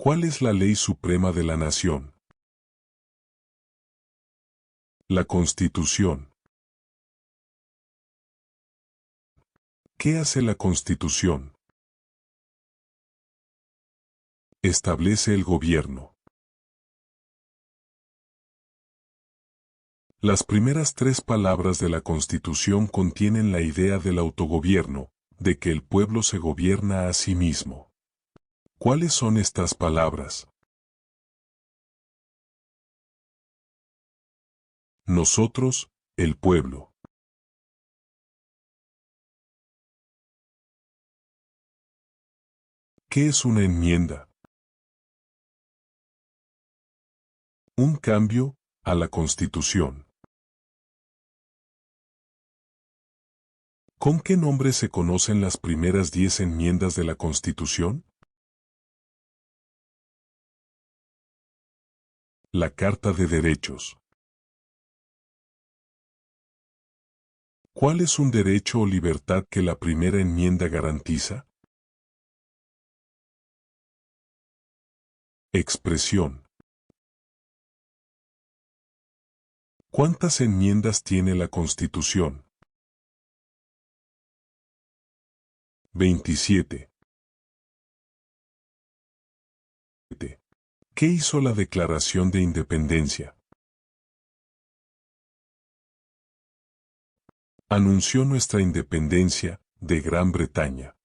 ¿Cuál es la ley suprema de la nación? La Constitución. ¿Qué hace la Constitución? Establece el gobierno. Las primeras tres palabras de la Constitución contienen la idea del autogobierno, de que el pueblo se gobierna a sí mismo. ¿Cuáles son estas palabras? Nosotros, el pueblo. ¿Qué es una enmienda? Un cambio a la Constitución. ¿Con qué nombre se conocen las primeras 10 enmiendas de la Constitución? La Carta de Derechos. ¿Cuál es un derecho o libertad que la primera enmienda garantiza? Expresión. ¿Cuántas enmiendas tiene la Constitución? 27. ¿Qué hizo la Declaración de Independencia? Anunció nuestra independencia de Gran Bretaña.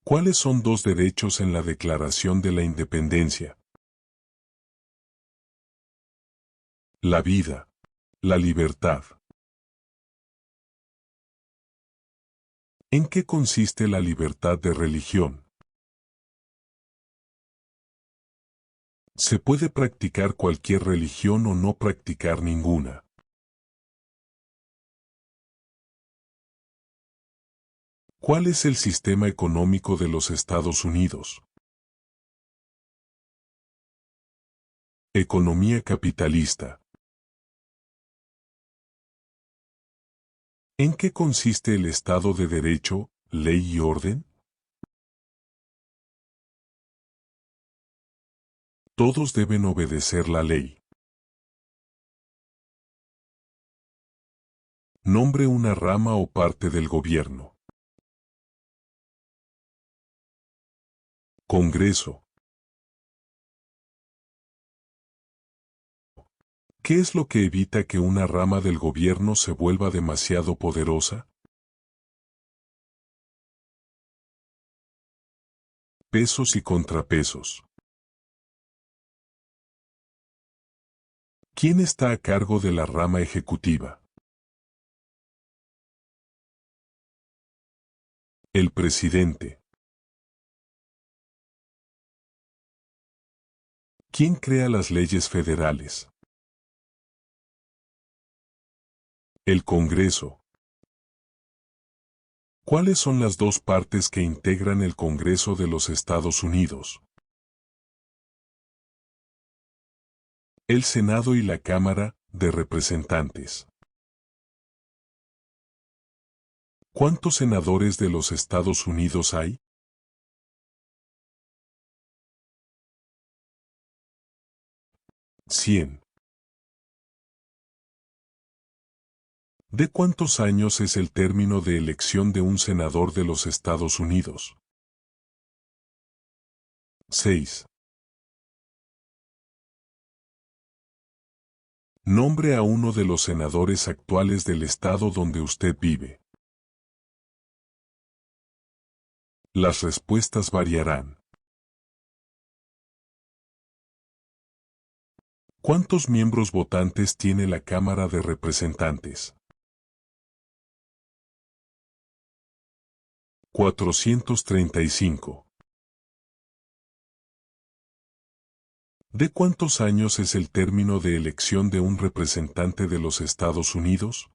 ¿Cuáles son dos derechos en la Declaración de la Independencia? La vida, la libertad. ¿En qué consiste la libertad de religión? Se puede practicar cualquier religión o no practicar ninguna. ¿Cuál es el sistema económico de los Estados Unidos? Economía capitalista. ¿En qué consiste el Estado de Derecho, ley y orden? Todos deben obedecer la ley. Nombre una rama o parte del gobierno. Congreso. ¿Qué es lo que evita que una rama del gobierno se vuelva demasiado poderosa? Pesos y contrapesos. ¿Quién está a cargo de la rama ejecutiva? El presidente. ¿Quién crea las leyes federales? El Congreso. ¿Cuáles son las dos partes que integran el Congreso de los Estados Unidos? El Senado y la Cámara de Representantes. ¿Cuántos senadores de los Estados Unidos hay? 100. ¿De cuántos años es el término de elección de un senador de los Estados Unidos? 6. Nombre a uno de los senadores actuales del estado donde usted vive. Las respuestas variarán. ¿Cuántos miembros votantes tiene la Cámara de Representantes? 435. ¿De cuántos años es el término de elección de un representante de los Estados Unidos?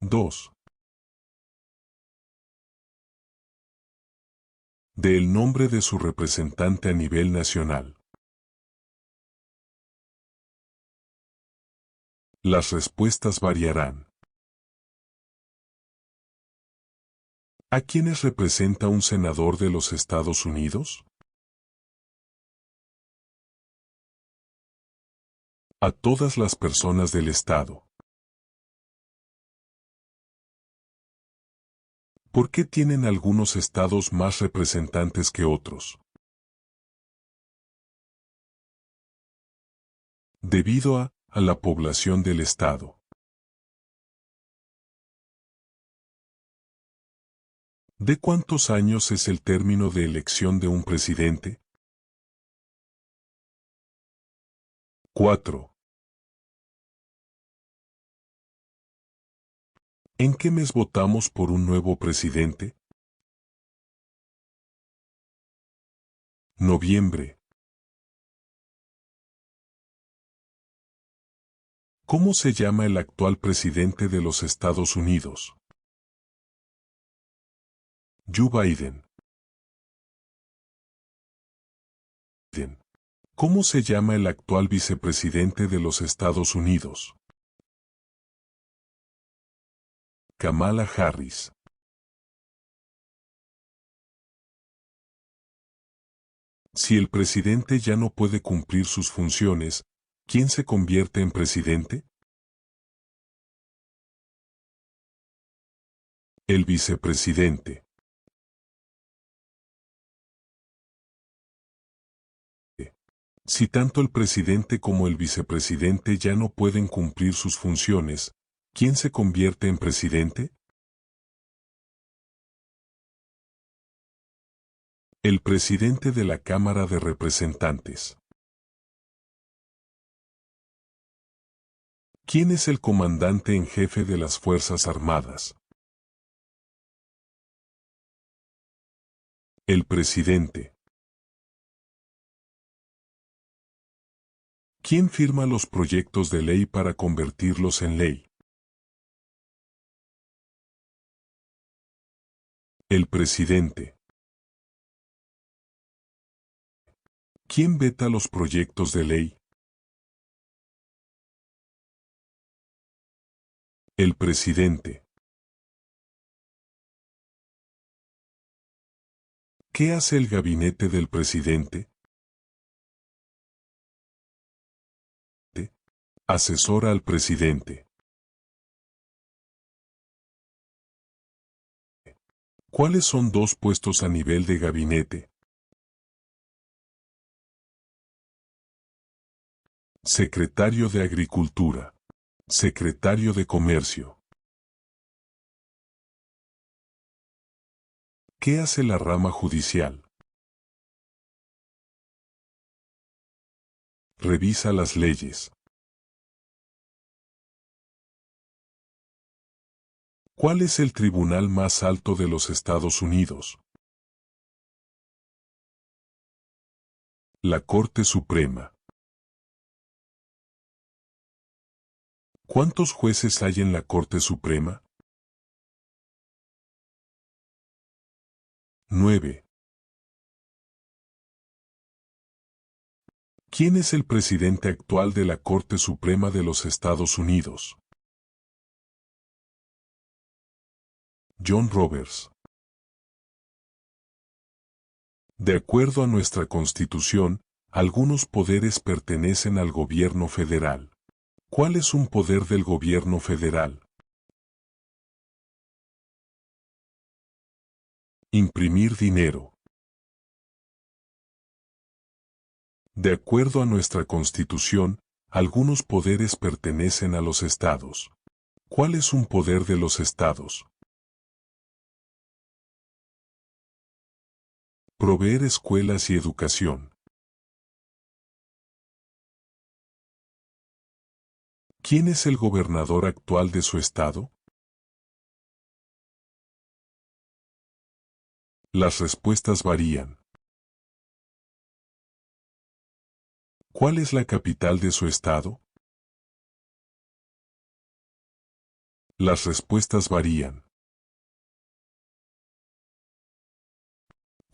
2. De el nombre de su representante a nivel nacional. Las respuestas variarán. ¿A quiénes representa un senador de los Estados Unidos? A todas las personas del Estado. ¿Por qué tienen algunos estados más representantes que otros? Debido a la población del Estado. ¿De cuántos años es el término de elección de un presidente? 4. ¿En qué mes votamos por un nuevo presidente? Noviembre. ¿Cómo se llama el actual presidente de los Estados Unidos? Joe Biden. ¿Cómo se llama el actual vicepresidente de los Estados Unidos? Kamala Harris. Si el presidente ya no puede cumplir sus funciones, ¿quién se convierte en presidente? El vicepresidente. Si tanto el presidente como el vicepresidente ya no pueden cumplir sus funciones, ¿quién se convierte en presidente? El presidente de la Cámara de Representantes. ¿Quién es el comandante en jefe de las Fuerzas Armadas? El presidente. ¿Quién firma los proyectos de ley para convertirlos en ley? El presidente. ¿Quién veta los proyectos de ley? El presidente. ¿Qué hace el gabinete del presidente? Asesora al presidente. ¿Cuáles son dos puestos a nivel de gabinete? Secretario de Agricultura. Secretario de Comercio. ¿Qué hace la rama judicial? Revisa las leyes. ¿Cuál es el tribunal más alto de los Estados Unidos? La Corte Suprema. ¿Cuántos jueces hay en la Corte Suprema? 9. ¿Quién es el presidente actual de la Corte Suprema de los Estados Unidos? John Roberts. De acuerdo a nuestra Constitución, algunos poderes pertenecen al gobierno federal. ¿Cuál es un poder del gobierno federal? Imprimir dinero. De acuerdo a nuestra Constitución, algunos poderes pertenecen a los estados. ¿Cuál es un poder de los estados? Proveer escuelas y educación. ¿Quién es el gobernador actual de su estado? Las respuestas varían. ¿Cuál es la capital de su estado? Las respuestas varían.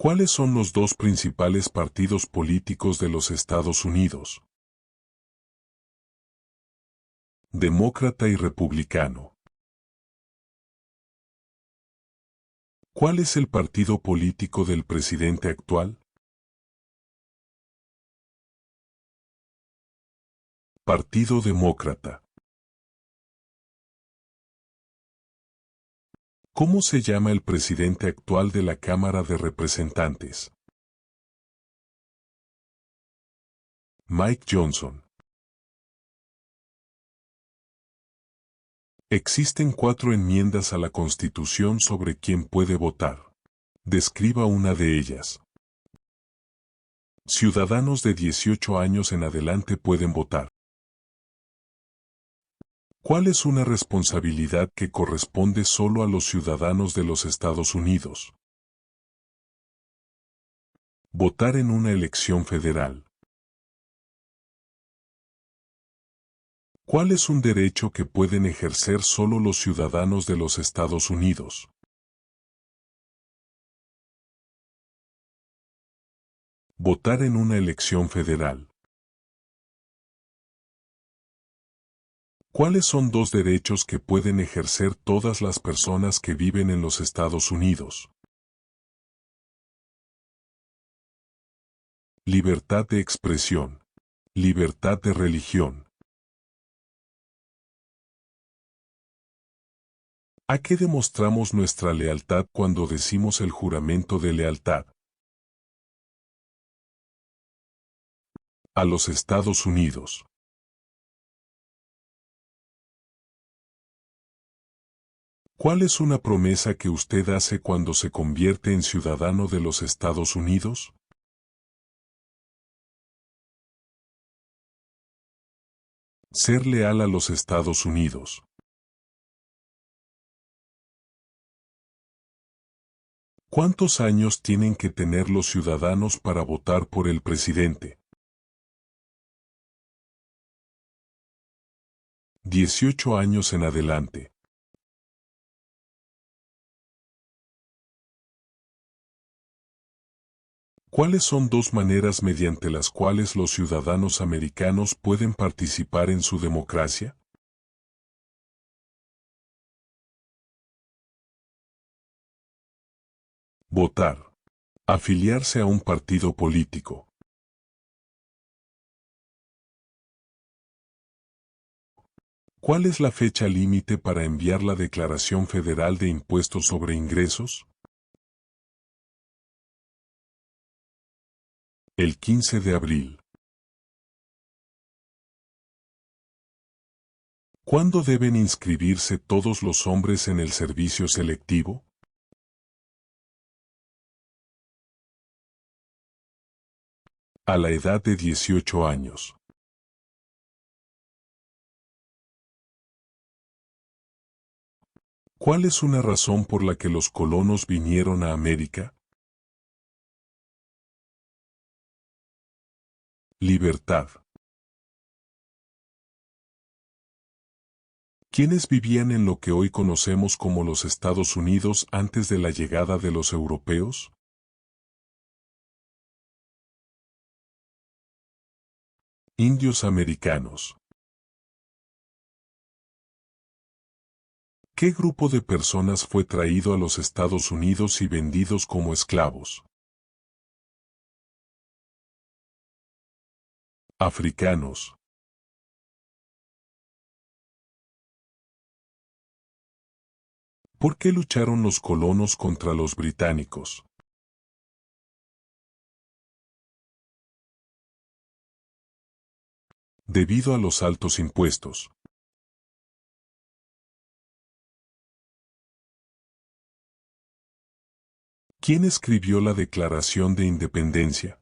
¿Cuáles son los dos principales partidos políticos de los Estados Unidos? Demócrata y republicano. ¿Cuál es el partido político del presidente actual? Partido Demócrata. ¿Cómo se llama el presidente actual de la Cámara de Representantes? Mike Johnson. Existen 4 enmiendas a la Constitución sobre quién puede votar. Describa una de ellas. Ciudadanos de 18 años en adelante pueden votar. ¿Cuál es una responsabilidad que corresponde solo a los ciudadanos de los Estados Unidos? Votar en una elección federal. ¿Cuál es un derecho que pueden ejercer solo los ciudadanos de los Estados Unidos? Votar en una elección federal. ¿Cuáles son 2 derechos que pueden ejercer todas las personas que viven en los Estados Unidos? Libertad de expresión. Libertad de religión. ¿A qué demostramos nuestra lealtad cuando decimos el juramento de lealtad? A los Estados Unidos. ¿Cuál es una promesa que usted hace cuando se convierte en ciudadano de los Estados Unidos? Ser leal a los Estados Unidos. ¿Cuántos años tienen que tener los ciudadanos para votar por el presidente? 18 años en adelante. ¿Cuáles son 2 maneras mediante las cuales los ciudadanos americanos pueden participar en su democracia? Votar. Afiliarse a un partido político. ¿Cuál es la fecha límite para enviar la Declaración Federal de Impuestos sobre Ingresos? El 15 de abril. ¿Cuándo deben inscribirse todos los hombres en el servicio selectivo? A la edad de 18 años. ¿Cuál es una razón por la que los colonos vinieron a América? Libertad. ¿Quiénes vivían en lo que hoy conocemos como los Estados Unidos antes de la llegada de los europeos? Indios americanos. ¿Qué grupo de personas fue traído a los Estados Unidos y vendidos como esclavos? Africanos. ¿Por qué lucharon los colonos contra los británicos? Debido a los altos impuestos. ¿Quién escribió la Declaración de Independencia?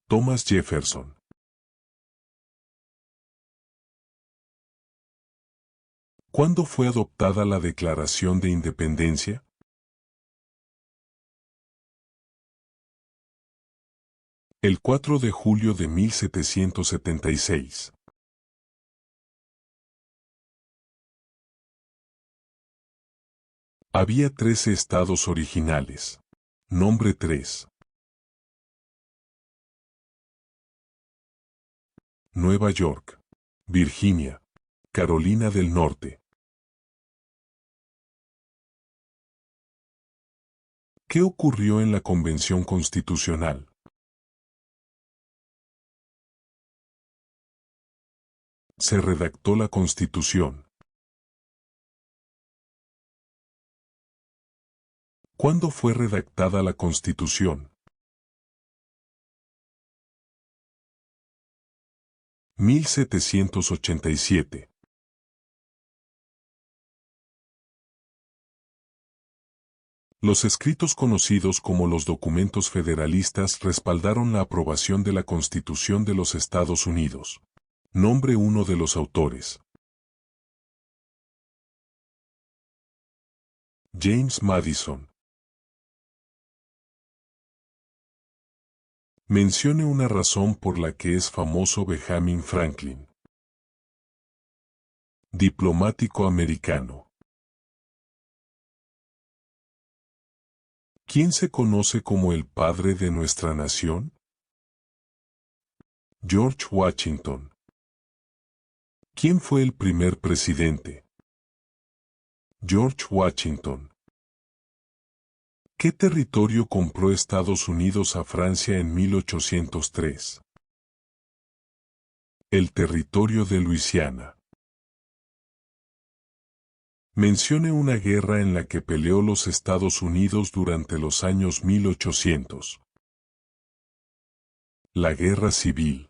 Thomas Jefferson. ¿Cuándo fue adoptada la Declaración de Independencia? El 4 de julio de 1776. Había 13 estados originales. Nombre 3. Nueva York, Virginia, Carolina del Norte. ¿Qué ocurrió en la Convención Constitucional? Se redactó la Constitución. ¿Cuándo fue redactada la Constitución? 1787. Los escritos conocidos como los documentos federalistas respaldaron la aprobación de la Constitución de los Estados Unidos. Nombre uno de los autores. James Madison. Mencione una razón por la que es famoso Benjamin Franklin. Diplomático americano. ¿Quién se conoce como el padre de nuestra nación? George Washington. ¿Quién fue el primer presidente? George Washington. ¿Qué territorio compró Estados Unidos a Francia en 1803? El territorio de Luisiana. Mencione una guerra en la que peleó los Estados Unidos durante los años 1800. La Guerra Civil.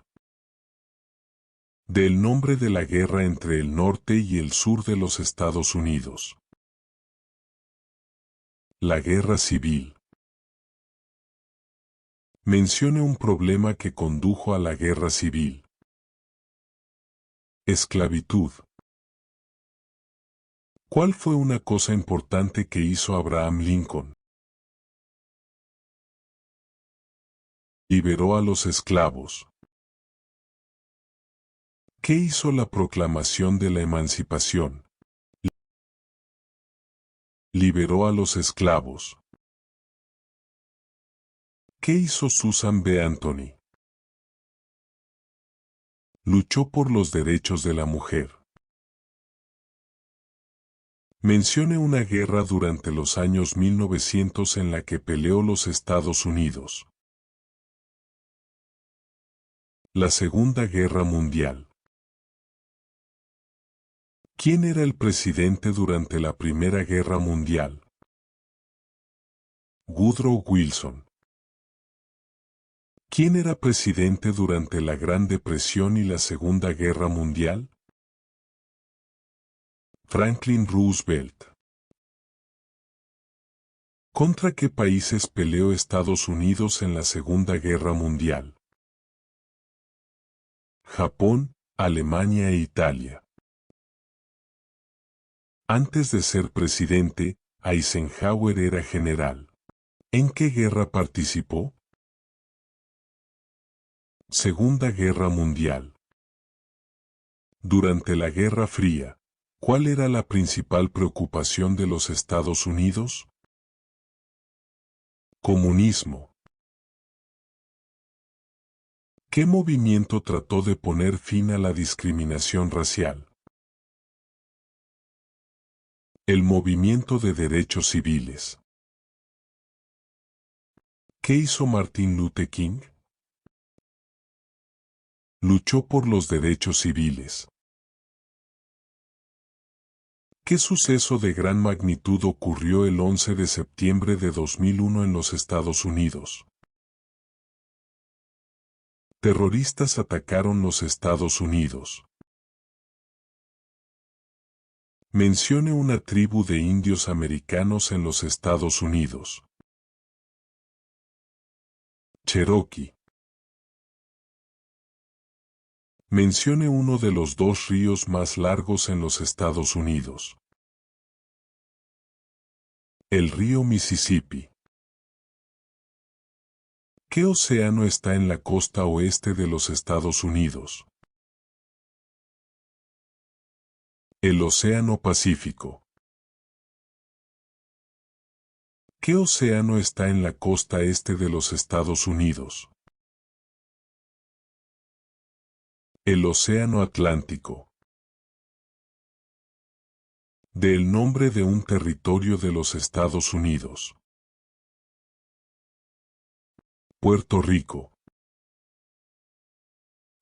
Del nombre de la guerra entre el norte y el sur de los Estados Unidos. La Guerra Civil. Mencione un problema que condujo a la Guerra Civil. Esclavitud. ¿Cuál fue una cosa importante que hizo Abraham Lincoln? Liberó a los esclavos. ¿Qué hizo la Proclamación de la Emancipación? Liberó a los esclavos. ¿Qué hizo Susan B. Anthony? Luchó por los derechos de la mujer. Mencione una guerra durante los años 1900 en la que peleó los Estados Unidos. La Segunda Guerra Mundial. ¿Quién era el presidente durante la Primera Guerra Mundial? Woodrow Wilson. ¿Quién era presidente durante la Gran Depresión y la Segunda Guerra Mundial? Franklin Roosevelt. ¿Contra qué países peleó Estados Unidos en la Segunda Guerra Mundial? Japón, Alemania e Italia. Antes de ser presidente, Eisenhower era general. ¿En qué guerra participó? Segunda Guerra Mundial. Durante la Guerra Fría, ¿cuál era la principal preocupación de los Estados Unidos? Comunismo. ¿Qué movimiento trató de poner fin a la discriminación racial? El movimiento de derechos civiles. ¿Qué hizo Martin Luther King? Luchó por los derechos civiles. ¿Qué suceso de gran magnitud ocurrió el 11 de septiembre de 2001 en los Estados Unidos? Terroristas atacaron los Estados Unidos. Mencione una tribu de indios americanos en los Estados Unidos. Cherokee. Mencione uno de los dos ríos más largos en los Estados Unidos. El río Mississippi. ¿Qué océano está en la costa oeste de los Estados Unidos? El Océano Pacífico. ¿Qué océano está en la costa este de los Estados Unidos? El Océano Atlántico. Del nombre de un territorio de los Estados Unidos. Puerto Rico.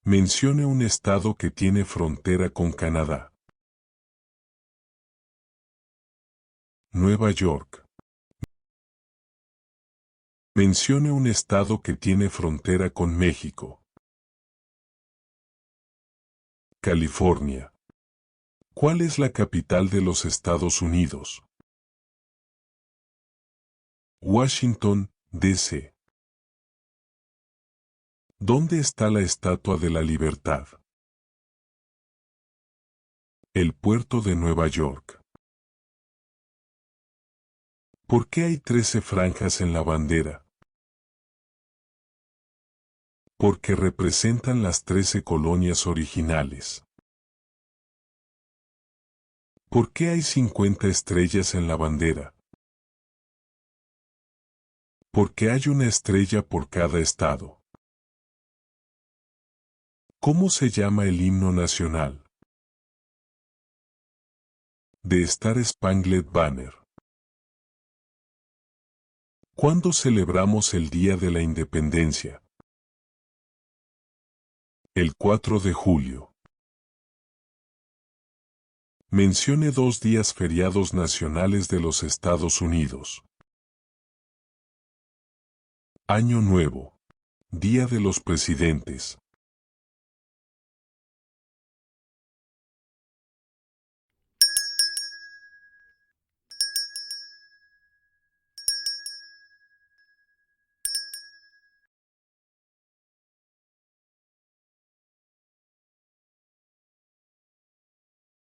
Mencione un estado que tiene frontera con Canadá. Nueva York. Mencione un estado que tiene frontera con México. California. ¿Cuál es la capital de los Estados Unidos? Washington, D.C. ¿Dónde está la Estatua de la Libertad? El puerto de Nueva York. ¿Por qué hay 13 franjas en la bandera? Porque representan las 13 colonias originales. ¿Por qué hay 50 estrellas en la bandera? Porque hay una estrella por cada estado. ¿Cómo se llama el himno nacional? The Star Spangled Banner. ¿Cuándo celebramos el Día de la Independencia? El 4 de julio. Mencione 2 días feriados nacionales de los Estados Unidos. Año Nuevo. Día de los Presidentes.